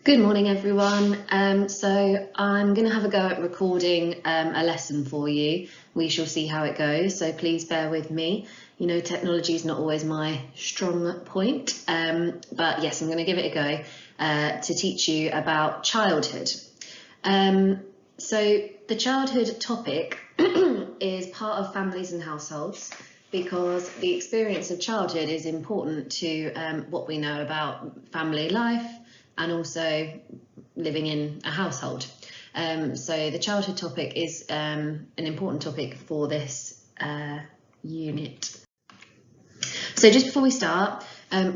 Good morning, everyone. So I'm going to have a go at recording a lesson for you. We shall see how it goes, so please bear with me. You know, technology is not always my strong point, but yes, I'm going to give it a go to teach you about childhood. So the childhood topic is part of families and households because the experience of childhood is important to what we know about family life and also living in a household. So the childhood topic is an important topic for this unit. So just before we start,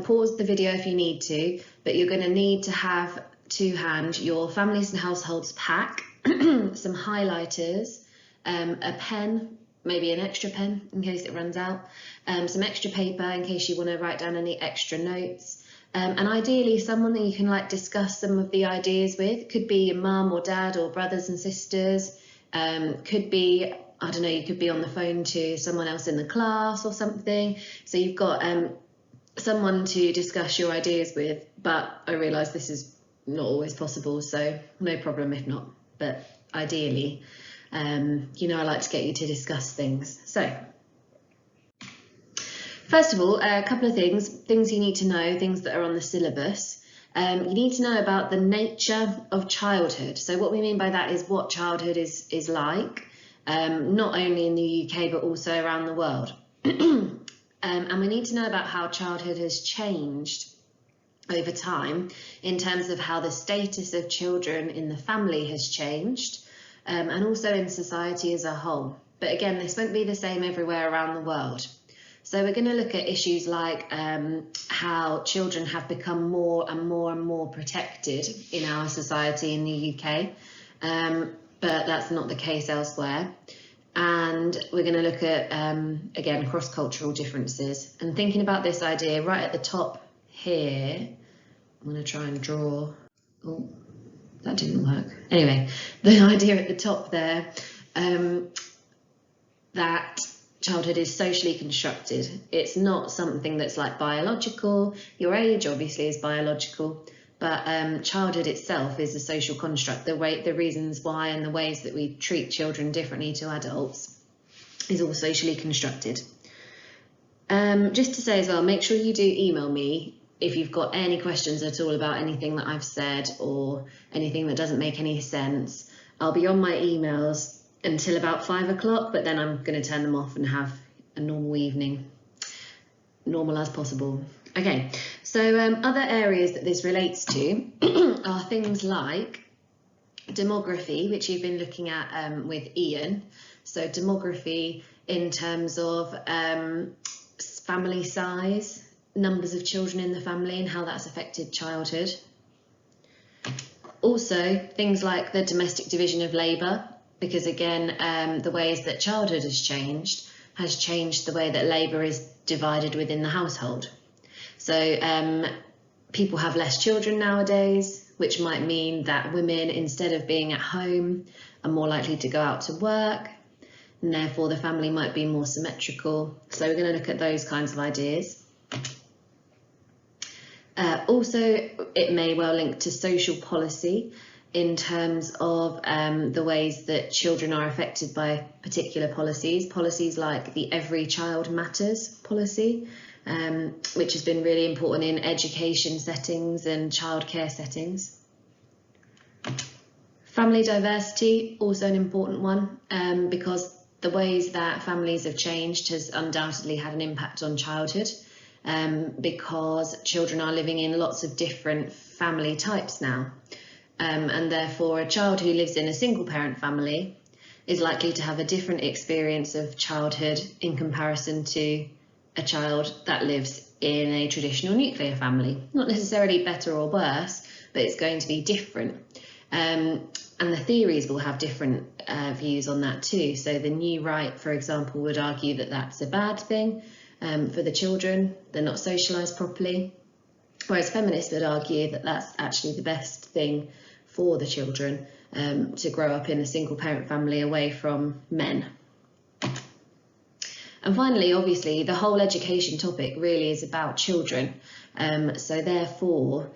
pause the video if you need to, but you're going to need to have to hand your families and households pack, some highlighters, a pen, maybe an extra pen in case it runs out, some extra paper in case you want to write down any extra notes. And ideally someone that you can discuss some of the ideas with. Could be your mum or dad or brothers and sisters, could be, I don't know, you could be on the phone to someone else in the class or something. So you've got someone to discuss your ideas with, but I realise this is not always possible, so no problem if not, but ideally, you know, I like to get you to discuss things. So first of all, a couple of things you need to know, things that are on the syllabus. You need to know about the nature of childhood. So what we mean by that is what childhood is like, not only in the UK, but also around the world. And we need to know about how childhood has changed over time in terms of how the status of children in the family has changed, and also in society as a whole. But again, this won't be the same everywhere around the world. So we're going to look at issues like how children have become more and more protected in our society in the UK, but that's not the case elsewhere. And we're going to look at, again, cross-cultural differences. And thinking about this idea right at the top here, I'm going to try and draw, oh, that didn't work. Anyway, the idea at the top there, that childhood is socially constructed. It's not something that's like biological. Your age obviously is biological, but childhood itself is a social construct. The reasons why and the ways that we treat children differently to adults is all socially constructed. Just to say as well, make sure you do email me if you've got any questions at all about anything that I've said or anything that doesn't make any sense. I'll be on my emails until about 5 o'clock, but then I'm going to turn them off and have a normal evening, normal as possible. Okay, so other areas that this relates to are things like demography, which you've been looking at with Ian. So demography in terms of family size, numbers of children in the family and how that's affected childhood. Also things like the domestic division of labour, because again, the ways that childhood has changed the way that labour is divided within the household. So people have less children nowadays, which might mean that women, instead of being at home, are more likely to go out to work, and therefore the family might be more symmetrical. So we're going to look at those kinds of ideas. Also, it may well link to social policy in terms of the ways that children are affected by particular policies like the Every Child Matters policy, which has been really important in education settings and childcare settings. Family diversity, also an important one, because the ways that families have changed has undoubtedly had an impact on childhood, because children are living in lots of different family types now. And therefore a child who lives in a single parent family is likely to have a different experience of childhood in comparison to a child that lives in a traditional nuclear family. Not necessarily better or worse, but it's going to be different. And the theories will have different views on that too. So the new right, for example, would argue that that's a bad thing for the children. They're not socialised properly. Whereas feminists would argue that that's actually the best thing for the children, to grow up in a single parent family away from men. And finally, obviously, the whole education topic really is about children. So therefore,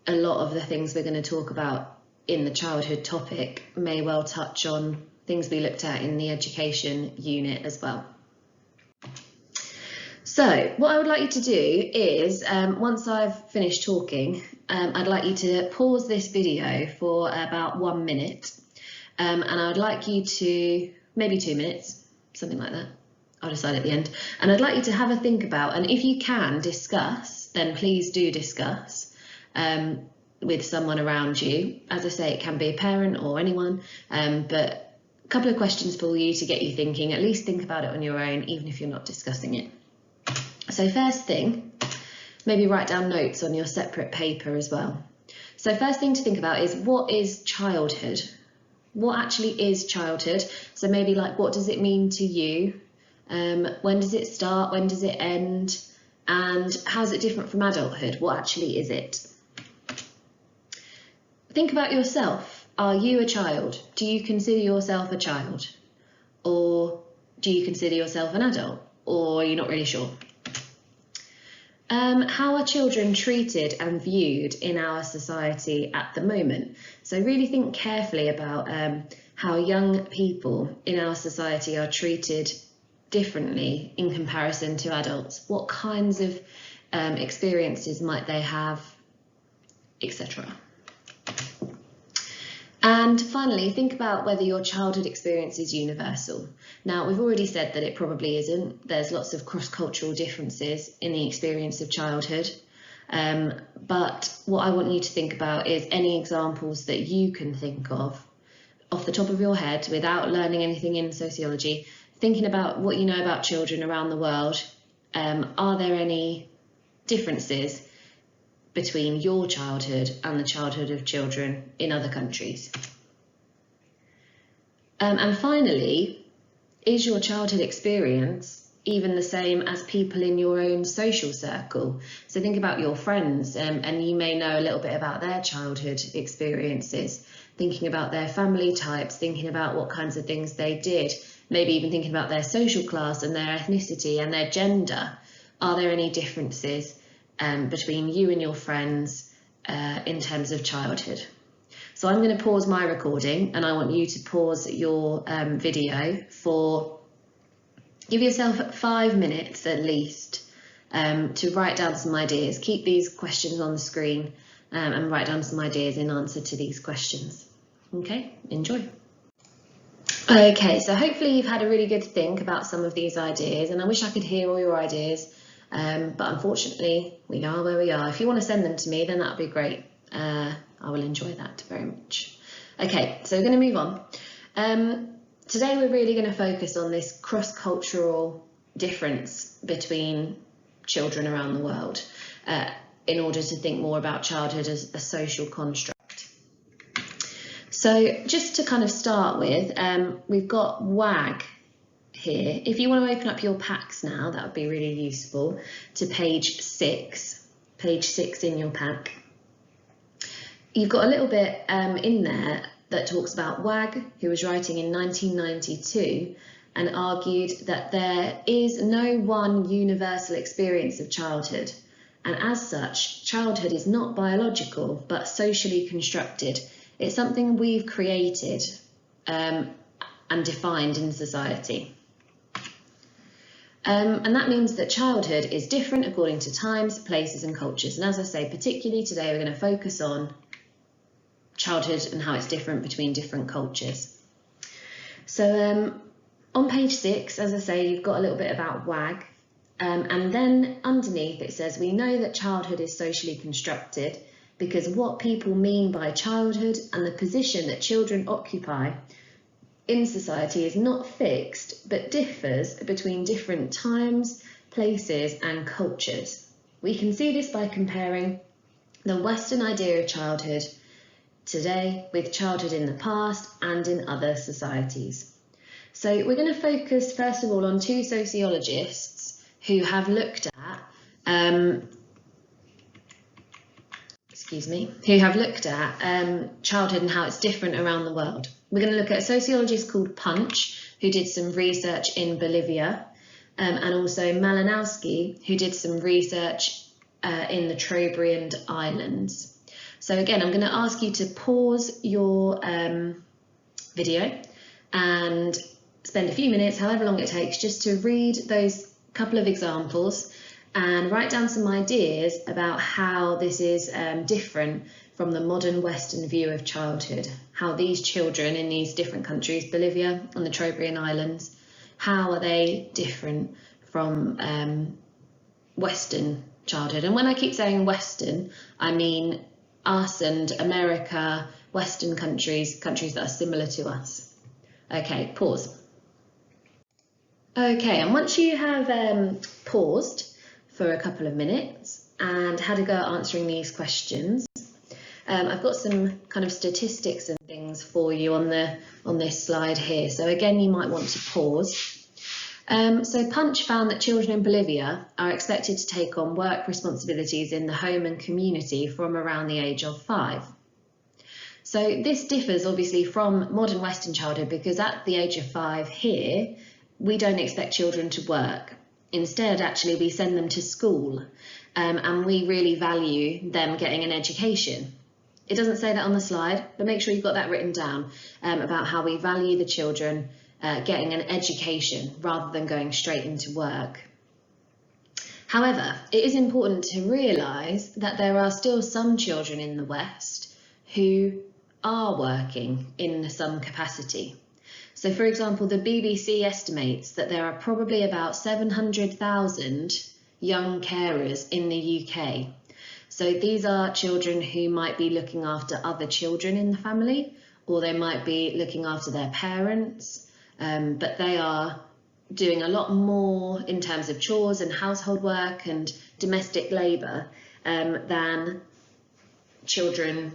a lot of the things we're going to talk about in the childhood topic may well touch on things we looked at in the education unit as well. So what I would like you to do is, once I've finished talking, I'd like you to pause this video for about 1 minute, and I'd like you to, maybe 2 minutes, something like that, I'll decide at the end, and I'd like you to have a think about, and if you can discuss, then please do discuss with someone around you. As I say, it can be a parent or anyone, but a couple of questions for you to get you thinking. At least think about it on your own, even if you're not discussing it. So first thing, maybe write down notes on your separate paper as well. So first thing to think about is, what is childhood? What actually is childhood? So maybe like, what does it mean to you? When does it start? When does it end? And how is it different from adulthood? What actually is it? Think about yourself. Are you a child? Do you consider yourself a child? Or do you consider yourself an adult? Or are you not really sure? How are children treated and viewed in our society at the moment? So really think carefully about how young people in our society are treated differently in comparison to adults. What kinds of experiences might they have, etc. And finally, think about whether your childhood experience is universal. Now, we've already said that it probably isn't. There's lots of cross-cultural differences in the experience of childhood. But what I want you to think about is any examples that you can think of off the top of your head without learning anything in sociology, thinking about what you know about children around the world. Are there any differences between your childhood and the childhood of children in other countries? And finally, is your childhood experience even the same as people in your own social circle? So think about your friends, and you may know a little bit about their childhood experiences, thinking about their family types, thinking about what kinds of things they did, maybe even thinking about their social class and their ethnicity and their gender. Are there any differences between you and your friends in terms of childhood? So I'm going to pause my recording, and I want you to pause your video for, give yourself 5 minutes at least to write down some ideas. Keep these questions on the screen and write down some ideas in answer to these questions. Okay, enjoy. Okay, so hopefully you've had a really good think about some of these ideas, and I wish I could hear all your ideas. But unfortunately, we are where we are. If you want to send them to me, then that would be great. I will enjoy that very much. Okay, so we're going to move on. Today we're really going to focus on this cross-cultural difference between children around the world in order to think more about childhood as a social construct. So just to kind of start with, we've got WAG here. If you want to open up your packs now, that would be really useful, to page 6 in your pack. You've got a little bit in there that talks about WAG, who was writing in 1992 and argued that there is no one universal experience of childhood, and as such, childhood is not biological but socially constructed. It's something we've created and defined in society. And that means that childhood is different according to times, places and cultures. And as I say, particularly today, we're going to focus on childhood and how it's different between different cultures. So on page 6, as I say, you've got a little bit about WAG. And then underneath it says, we know that childhood is socially constructed because what people mean by childhood and the position that children occupy in society is not fixed, but differs between different times, places and cultures. We can see this by comparing the Western idea of childhood today with childhood in the past and in other societies. So we're going to focus first of all on 2 sociologists who have looked at childhood and how it's different around the world. We're going to look at a sociologist called Punch, who did some research in Bolivia, and also Malinowski, who did some research in the Trobriand Islands. So again, I'm going to ask you to pause your video and spend a few minutes, however long it takes, just to read those couple of examples and write down some ideas about how this is different from the modern Western view of childhood, how these children in these different countries, Bolivia and the Trobriand Islands, how are they different from Western childhood? And when I keep saying Western, I mean us and America, Western countries, countries that are similar to us. Okay, pause. Okay, and once you have paused for a couple of minutes and had a go at answering these questions, I've got some kind of statistics and things for you on this slide here. So again, you might want to pause. So Punch found that children in Bolivia are expected to take on work responsibilities in the home and community from around the age of 5. So this differs obviously from modern Western childhood, because at the age of 5 here, we don't expect children to work. Instead, actually, we send them to school and we really value them getting an education. It doesn't say that on the slide, but make sure you've got that written down about how we value the children getting an education rather than going straight into work. However, it is important to realise that there are still some children in the West who are working in some capacity. So, for example, the BBC estimates that there are probably about 700,000 young carers in the UK. So these are children who might be looking after other children in the family, or they might be looking after their parents, but they are doing a lot more in terms of chores and household work and domestic labour than children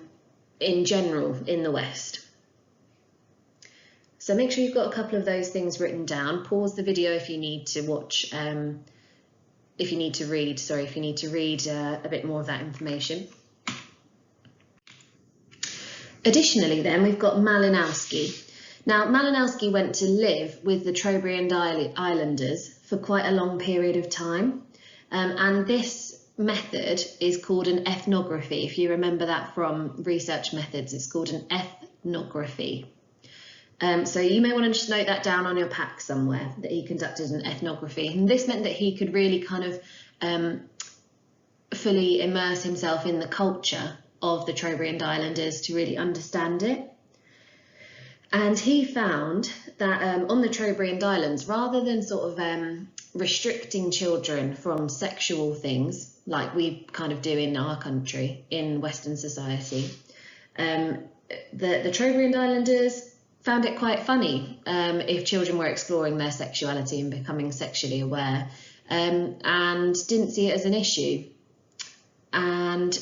in general in the West. So make sure you've got a couple of those things written down. Pause the video if you need to watch, if you need to read a bit more of that information. Additionally then, we've got Malinowski. Now, Malinowski went to live with the Trobriand Islanders for quite a long period of time, and this method is called an ethnography. If you remember that from research methods, it's called an ethnography. So you may want to just note that down on your pack somewhere, that he conducted an ethnography. And this meant that he could really kind of fully immerse himself in the culture of the Trobriand Islanders to really understand it. And he found that on the Trobriand Islands, rather than sort of restricting children from sexual things like we kind of do in our country, in Western society, the Trobriand Islanders found it quite funny if children were exploring their sexuality and becoming sexually aware, and didn't see it as an issue, and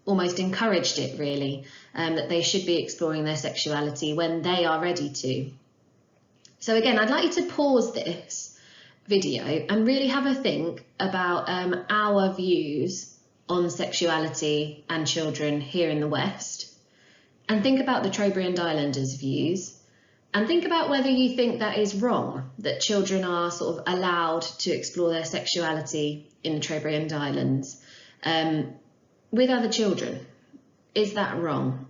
almost encouraged it really, that they should be exploring their sexuality when they are ready to. So again, I'd like you to pause this video and really have a think about our views on sexuality and children here in the West, and think about the Trobriand Islanders' views. And think about whether you think that is wrong, that children are sort of allowed to explore their sexuality in the Trobriand Islands with other children. Is that wrong?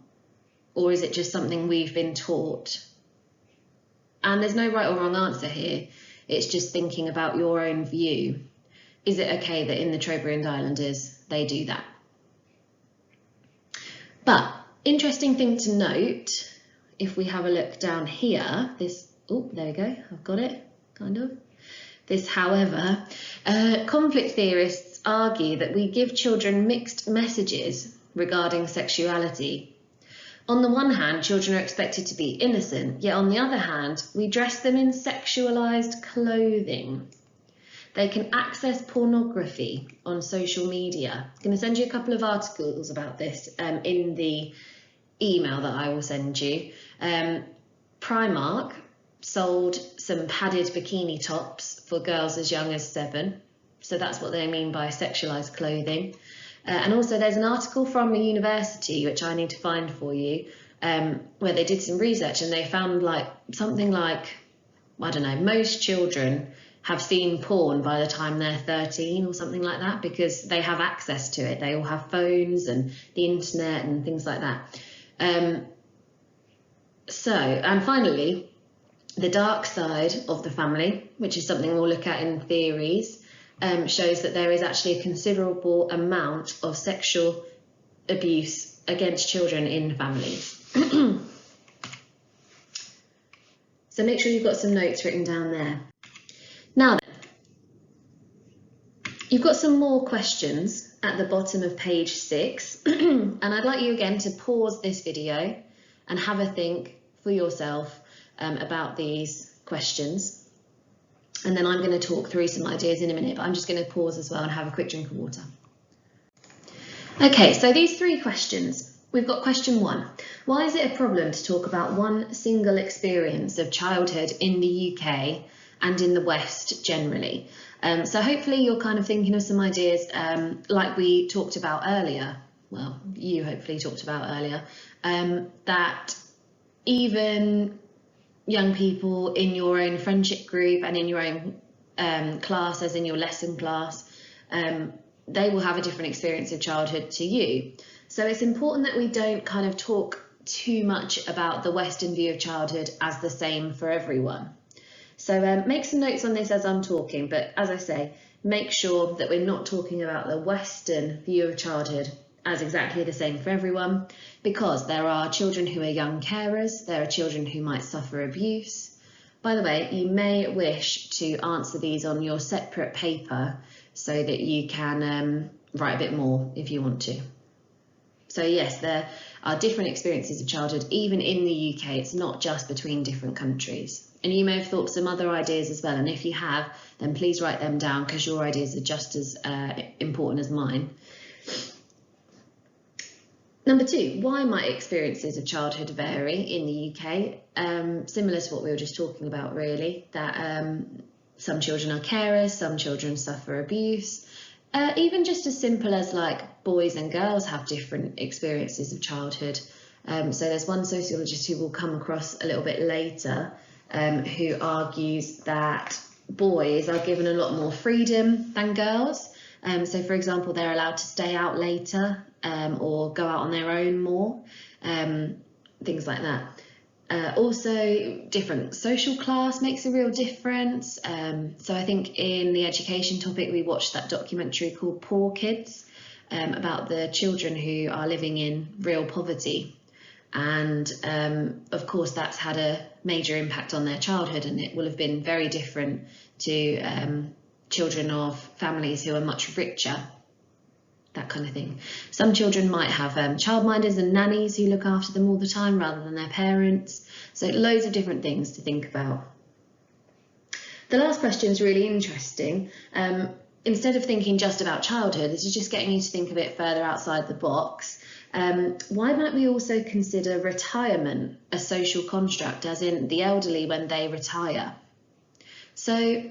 Or is it just something we've been taught? And there's no right or wrong answer here. It's just thinking about your own view. Is it okay that in the Trobriand Islanders they do that? But interesting thing to note, if we have a look down here, there we go, I've got it, kind of. This, however, conflict theorists argue that we give children mixed messages regarding sexuality. On the one hand, children are expected to be innocent, yet on the other hand, we dress them in sexualized clothing. They can access pornography on social media. I'm going to send you a couple of articles about this in the email that I will send you. Primark sold some padded bikini tops for girls as young as 7. So that's what they mean by sexualized clothing. And also there's an article from a university, which I need to find for you, where they did some research and they found something like, I don't know, most children have seen porn by the time they're 13 or something like that, because they have access to it. They all have phones and the internet and things like that. And finally, the dark side of the family, which is something we'll look at in theories, shows that there is actually a considerable amount of sexual abuse against children in families. So make sure you've got some notes written down there. Now then, you've got some more questions at the bottom of page 6, and I'd like you again to pause this video and have a think for yourself about these questions. And then I'm going to talk through some ideas in a minute, but I'm just going to pause as well and have a quick drink of water. Okay, so these 3 questions. We've got question 1. Why is it a problem to talk about one single experience of childhood in the UK and in the West generally? So hopefully you're kind of thinking of some ideas like we talked about earlier. Well, you hopefully talked about earlier, that even young people in your own friendship group and in your own class, as in your lesson class, they will have a different experience of childhood to you. So it's important that we don't kind of talk too much about the Western view of childhood as the same for everyone. So make some notes on this as I'm talking, but as I say, make sure that we're not talking about the Western view of childhood as exactly the same for everyone, because there are children who are young carers, there are children who might suffer abuse. By the way, you may wish to answer these on your separate paper so that you can write a bit more if you want to. So yes, there are different experiences of childhood, even in the UK. It's not just between different countries. And you may have thought of some other ideas as well. And if you have, then please write them down, because your ideas are just as important as mine. Number 2, why might experiences of childhood vary in the UK? Similar to what we were just talking about, really, that some children are carers, some children suffer abuse. Even just as simple as like boys and girls have different experiences of childhood. So there's one sociologist who we'll come across a little bit later who argues that boys are given a lot more freedom than girls. So for example, they're allowed to stay out later or go out on their own more, things like that. Also, different social class makes a real difference. So I think in the education topic, we watched that documentary called Poor Kids, about the children who are living in real poverty. And of course, that's had a major impact on their childhood, and it will have been very different to children of families who are much richer, that kind of thing. Some children might have childminders and nannies who look after them all the time rather than their parents. So loads of different things to think about. The last question is really interesting. Instead of thinking just about childhood, this is just getting you to think a bit further outside the box. Why might we also consider retirement a social construct, as in the elderly when they retire? So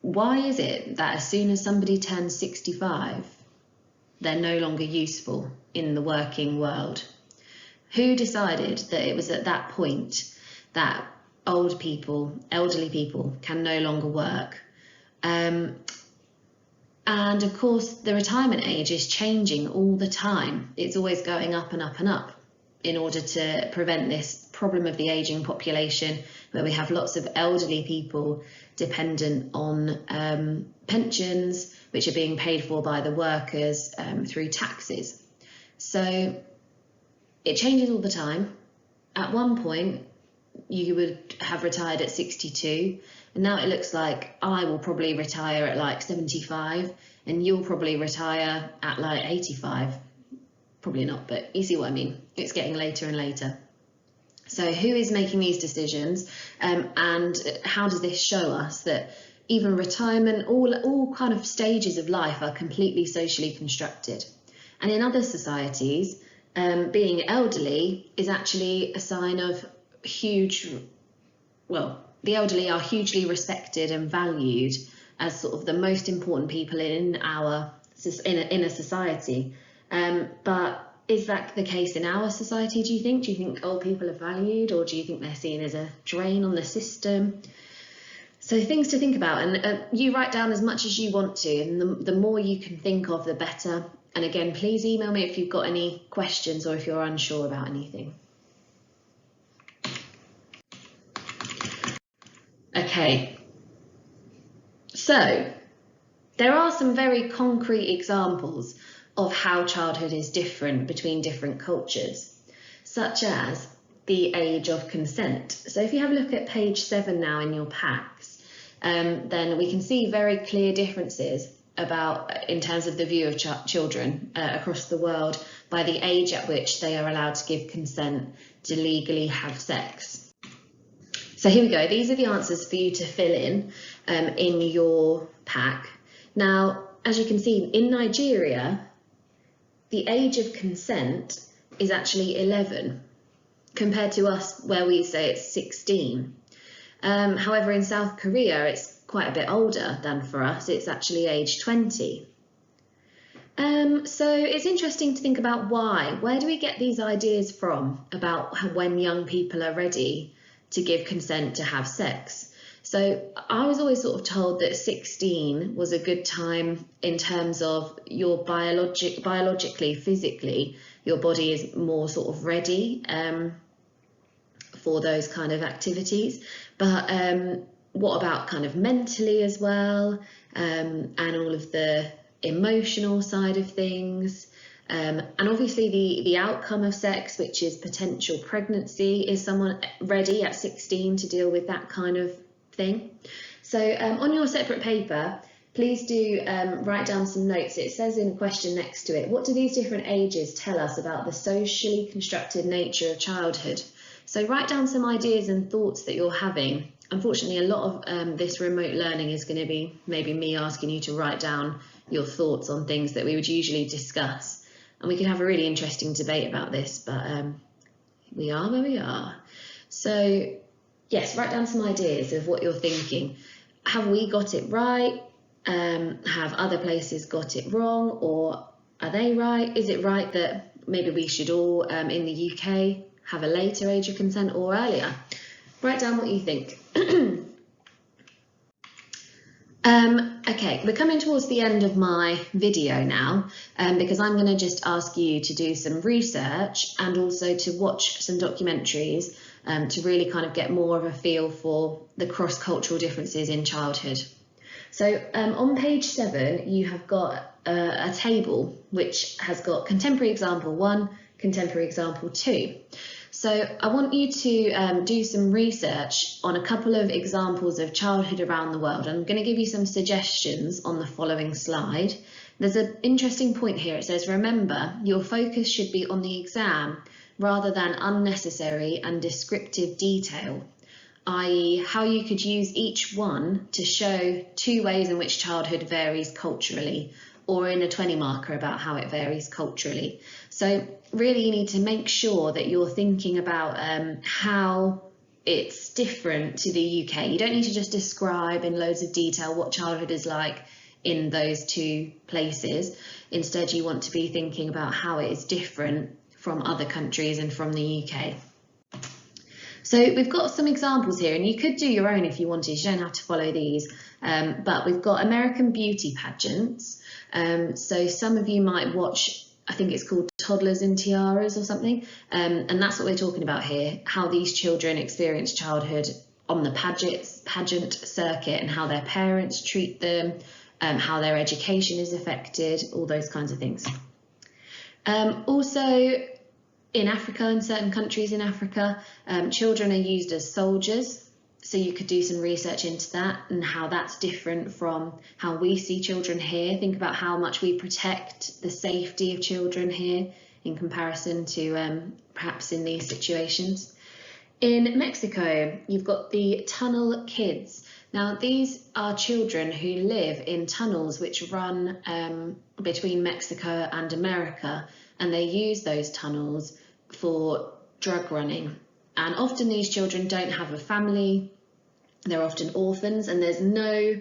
why is it that as soon as somebody turns 65, they're no longer useful in the working world? Who decided that it was at that point that elderly people can no longer work? And of course, the retirement age is changing all the time. It's always going up and up and up in order to prevent this problem of the aging population, where we have lots of elderly people dependent on pensions, which are being paid for by the workers through taxes. So it changes all the time. At one point, you would have retired at 62, and now it looks like I will probably retire at like 75, and you'll probably retire at like 85. Probably not, but you see what I mean. It's getting later and later. So who is making these decisions, and how does this show us that even retirement, all kind of stages of life are completely socially constructed? And in other societies, being elderly is actually a sign of the elderly are hugely respected and valued as sort of the most important people in a society. But is that the case in our society, do you think? Do you think old people are valued, or do you think they're seen as a drain on the system? So things to think about, and you write down as much as you want to, and the more you can think of, the better. And again, please email me if you've got any questions or if you're unsure about anything. Okay, so there are some very concrete examples of how childhood is different between different cultures, such as the age of consent. So if you have a look at page 7 now in your packs, then we can see very clear differences in terms of the view of children across the world by the age at which they are allowed to give consent to legally have sex. So here we go. These are the answers for you to fill in your pack. Now, as you can see, in Nigeria, the age of consent is actually 11, compared to us where we say it's 16. However, in South Korea, it's quite a bit older than for us. It's actually age 20. So it's interesting to think about why. Where do we get these ideas from about when young people are ready to give consent to have sex? So I was always sort of told that 16 was a good time in terms of your biologically, physically, your body is more sort of ready for those kind of activities. But what about kind of mentally as well, and all of the emotional side of things? And obviously the outcome of sex, which is potential pregnancy, is someone ready at 16 to deal with that kind of thing? So on your separate paper, please do write down some notes. It says in a question next to it, what do these different ages tell us about the socially constructed nature of childhood? So write down some ideas and thoughts that you're having. Unfortunately, a lot of this remote learning is going to be maybe me asking you to write down your thoughts on things that we would usually discuss. And we can have a really interesting debate about this, but we are where we are. So yes, write down some ideas of what you're thinking. Have we got it right? Have other places got it wrong, or are they right? Is it right that maybe we should all in the UK have a later age of consent or earlier? Write down what you think. Okay, we're coming towards the end of my video now, because I'm going to just ask you to do some research and also to watch some documentaries to really kind of get more of a feel for the cross-cultural differences in childhood. So on page 7, you have got a table which has got contemporary example 1, contemporary example 2. So I want you to do some research on a couple of examples of childhood around the world. I'm going to give you some suggestions on the following slide. There's an interesting point here. It says, remember, your focus should be on the exam rather than unnecessary and descriptive detail, i.e. how you could use each one to show 2 ways in which childhood varies culturally, or in a 20 marker about how it varies culturally. So really you need to make sure that you're thinking about how it's different to the UK. You don't need to just describe in loads of detail what childhood is like in those 2 places. Instead, you want to be thinking about how it is different from other countries and from the UK. So we've got some examples here, and you could do your own if you wanted. You don't have to follow these, but we've got American beauty pageants. So some of you might watch, I think it's called Toddlers in Tiaras or something, and that's what we're talking about here, how these children experience childhood on the pageant circuit and how their parents treat them, how their education is affected, all those kinds of things. Also in Africa, in certain countries in Africa, children are used as soldiers. So you could do some research into that and how that's different from how we see children here. Think about how much we protect the safety of children here in comparison to perhaps in these situations. In Mexico, you've got the tunnel kids. Now, these are children who live in tunnels which run between Mexico and America, and they use those tunnels for drug running. And often these children don't have a family, they're often orphans, and there's no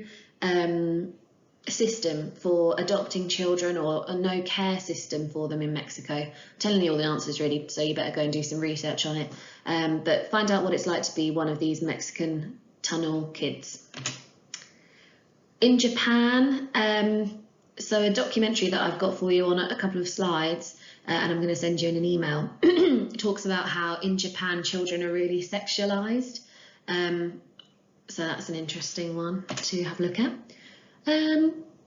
system for adopting children or no care system for them in Mexico. I'm telling you all the answers really, so you better go and do some research on it. But find out what it's like to be one of these Mexican tunnel kids. In Japan, so a documentary that I've got for you on a couple of slides, and I'm going to send you in an email, talks about how in Japan children are really sexualized. So that's an interesting one to have a look at.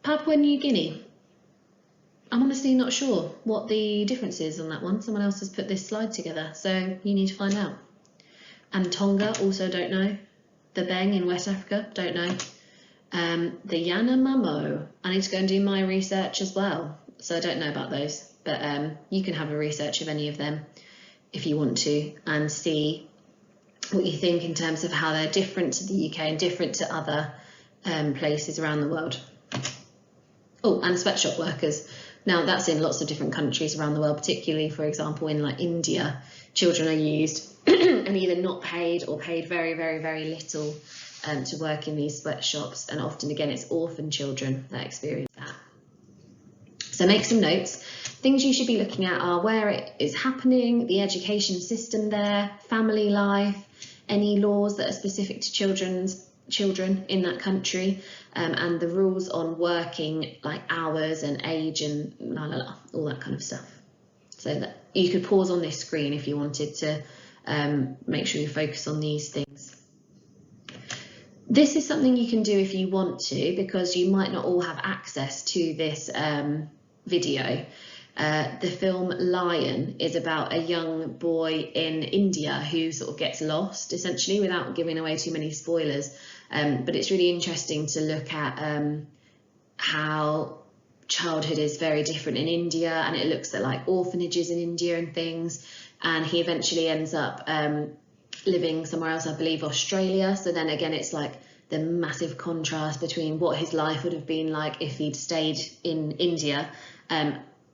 Papua New Guinea. I'm honestly not sure what the difference is on that one. Someone else has put this slide together, so you need to find out. And Tonga, also don't know. The Beng in West Africa, don't know. The Yanomamo, I need to go and do my research as well, so I don't know about those, but you can have a research of any of them if you want to and see what you think in terms of how they're different to the UK and different to other places around the world. Oh, and sweatshop workers. Now that's in lots of different countries around the world, particularly, for example, in like India, children are used and either not paid or paid very, very, very little to work in these sweatshops, and often again it's orphan children that experience that. So make some notes. Things you should be looking at are where it is happening, the education system there, family life, any laws that are specific to children in that country, and the rules on working, like hours and age and all that kind of stuff. So that you could pause on this screen if you wanted to make sure you focus on these things. This is something you can do if you want to, because you might not all have access to this video. The film Lion is about a young boy in India who sort of gets lost, essentially, without giving away too many spoilers. But it's really interesting to look at how childhood is very different in India, and it looks at like orphanages in India and things. And he eventually ends up living somewhere else, I believe Australia. So then again, it's like the massive contrast between what his life would have been like if he'd stayed in India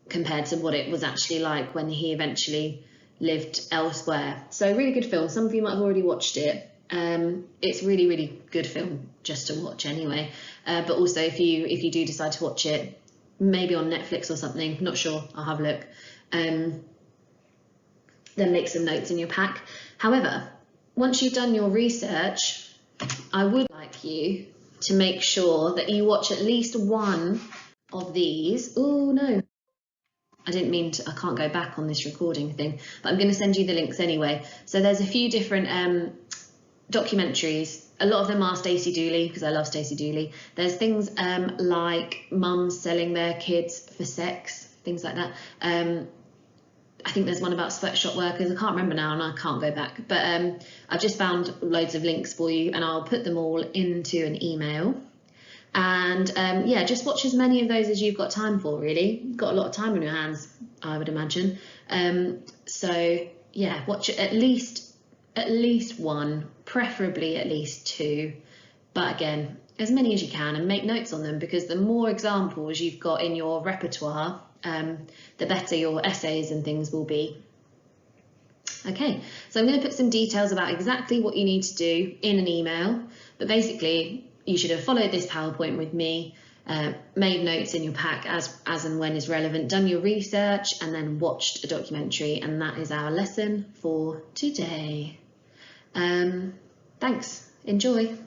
compared to what it was actually like when he eventually lived elsewhere. So really good film. Some of you might have already watched it. It's really, really good film just to watch anyway. But also if you do decide to watch it, maybe on Netflix or something, not sure, I'll have a look. Then make some notes in your pack. However, once you've done your research, I would like you to make sure that you watch at least one of these. Oh no, I didn't mean to, I can't go back on this recording thing, but I'm going to send you the links anyway. So there's a few different documentaries. A lot of them are Stacey Dooley, because I love Stacey Dooley. There's things like mums selling their kids for sex, things like that. I think there's one about sweatshop workers. I can't remember now and I can't go back, but I've just found loads of links for you and I'll put them all into an email. And yeah, just watch as many of those as you've got time for, really. You've got a lot of time on your hands, I would imagine. So yeah, watch at least one, preferably at least two, but again, as many as you can, and make notes on them, because the more examples you've got in your repertoire, the better your essays and things will be. Okay, so I'm going to put some details about exactly what you need to do in an email, but basically you should have followed this PowerPoint with me, made notes in your pack as and when is relevant, done your research, and then watched a documentary, and that is our lesson for today. Thanks, enjoy.